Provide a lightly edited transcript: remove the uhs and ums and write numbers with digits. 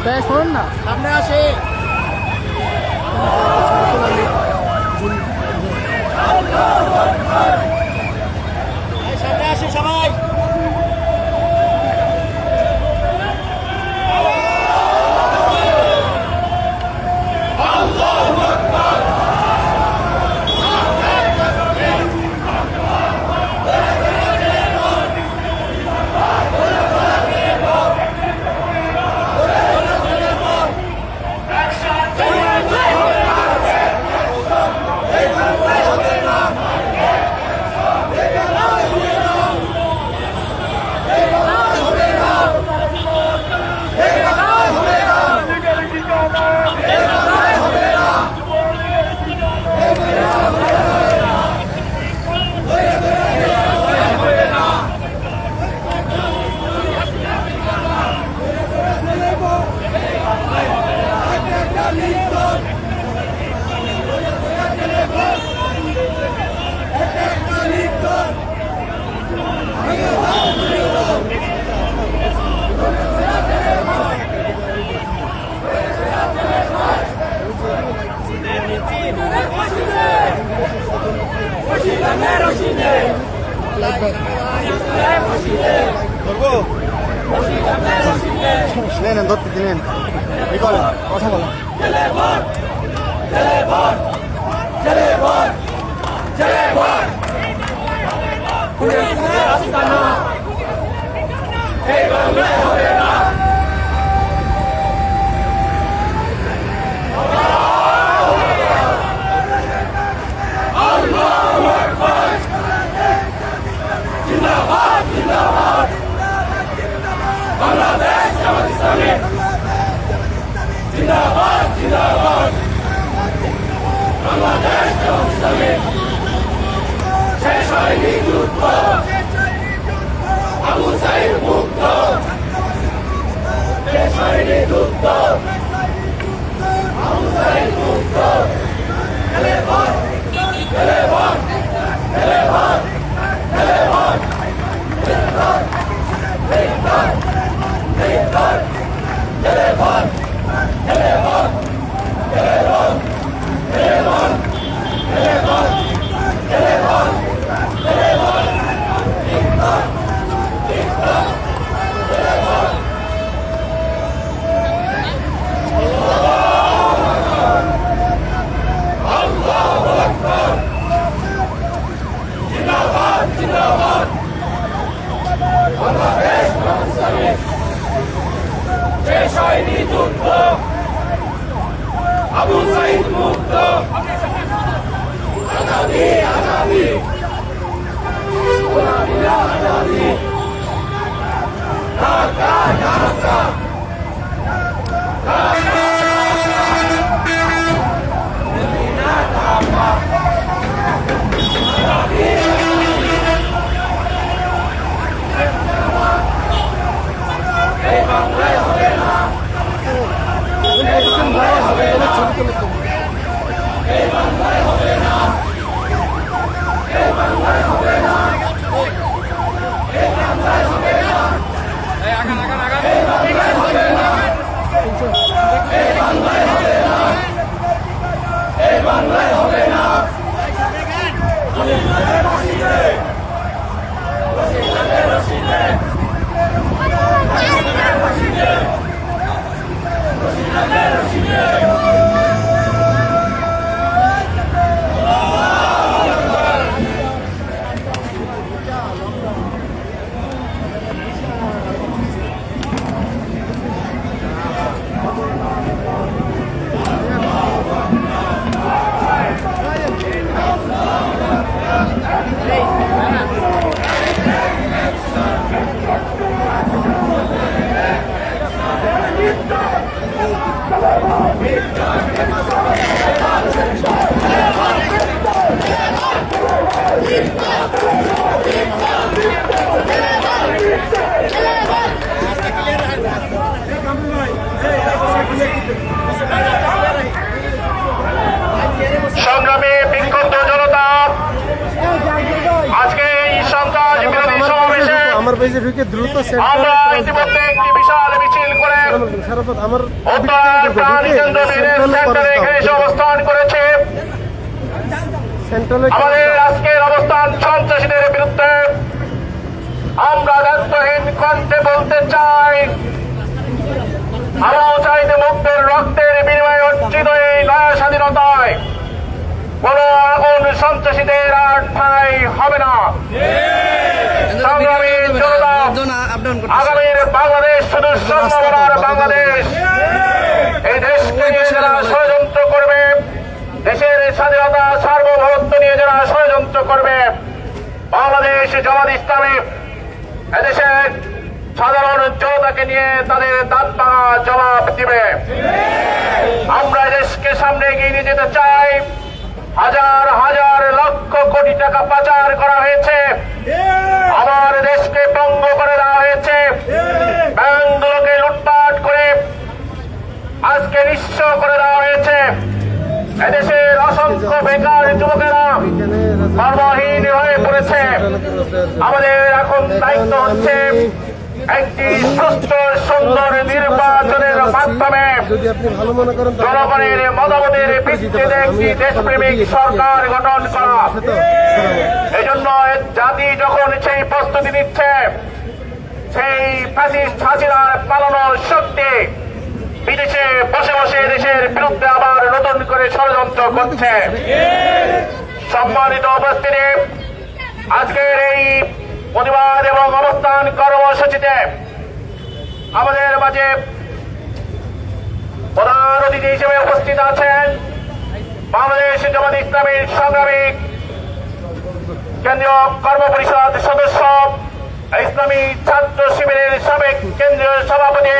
শোনেন না, সামনে আসে সামনে আসে সবাই। নেন ধরতে নেন, এই করেন কথা বলেন। আবু সাইদ মুক্ত, আজাদি আজাদি, গোলামীরা আজাদি, ঢাকা ঢাকা মদিনা ঢাকা, এই বাংলায় হবে না, এই বাংলায় হবে না, এই বাংলায় হবে না, এই বাংলায় হবে না, এই বাংলায় হবে না, এই বাংলায় হবে না, এই বাংলায় হবে না, এই বাংলায় হবে না, রশিদে রশিদে রশিদে রশিদে রশিদে সংগ্রামী বিক্ষুব্ধ জনতা, আজকে এই সন্ত্রাস বিরোধী সমাবেশে অফিসে ঢুকে দ্রুত আমরা ইতিমধ্যে একটি বিশাল মিছিল করে আমার উত্তর প্রাণ কেন্দ্র সেন্টারে এসে অবস্থান করেছে। সেন্ট্রালে আমাদের আজকের অবস্থান সন্ত্রাসীদের বিরুদ্ধে। আমরা দায়িত্বহীন কণ্ঠে বলতে চাই, আমরাও চাইতে মুক্তের রক্তের বিনিময়ে অর্জিত এই নয়া স্বাধীনতায় কোন আগুন সন্ত্রাসীদের আর ঠাঁই হবে না। সংগ্রামী জনতা, আগামীর বাংলাদেশ শুধু সম্ভাবনার বাংলাদেশ। এই দেশকে নিয়ে যারা ষড়যন্ত্র করবে, দেশের স্বাধীনতা সার্বভৌমত্ব নিয়ে যারা ষড়যন্ত্র করবে, বাংলাদেশ জামাত ইসলামী এদেশের সাধারণ জনতাকে নিয়ে তাদের দাঁত ভাঙা জবাব দিবে। আমরা দেশকে সামনে এগিয়ে নিয়ে যেতে চাই। হাজার হাজার লক্ষ কোটি টাকা পাচার করা হয়েছে, আমার দেশকে ভঙ্গ করে দেওয়া হয়েছে, ব্যাংকগুলোকে লুটপাট করে আজকে নিঃস্ব করে দেওয়া হয়েছে। এদেশের অসংখ্য বেকার যুবকেরা কর্মহীন হয়ে পড়েছে। আমাদের এখন দায়িত্ব হচ্ছে একটি সুস্থ সুন্দর নির্বাচনের মাধ্যমে জনগণের মতামতের ভিত্তিতে একটি দেশপ্রেমিক সরকার গঠন করা। এই জন্য জাতি যখন সেই প্রস্তুতি নিচ্ছে, সেই ফ্যাসিস্ট হাসিনার পালানোর শক্তি বিদেশে বসে বসে দেশের বিরুদ্ধে আবার নতুন করে ষড়যন্ত্র করছে। সম্মানিত উপস্থিতি, আজকের এই প্রতিবাদ এবং অবস্থান কর্মসূচিতে আমাদের মাঝে প্রধান অতিথি হিসেবে উপস্থিত আছেন বাংলাদেশ জামাত ইসলামীর সংগ্রামী কেন্দ্রীয় কর্মপরিষদ সদস্য, ইসলামী ছাত্র শিবিরের সাবেক কেন্দ্রীয় সভাপতি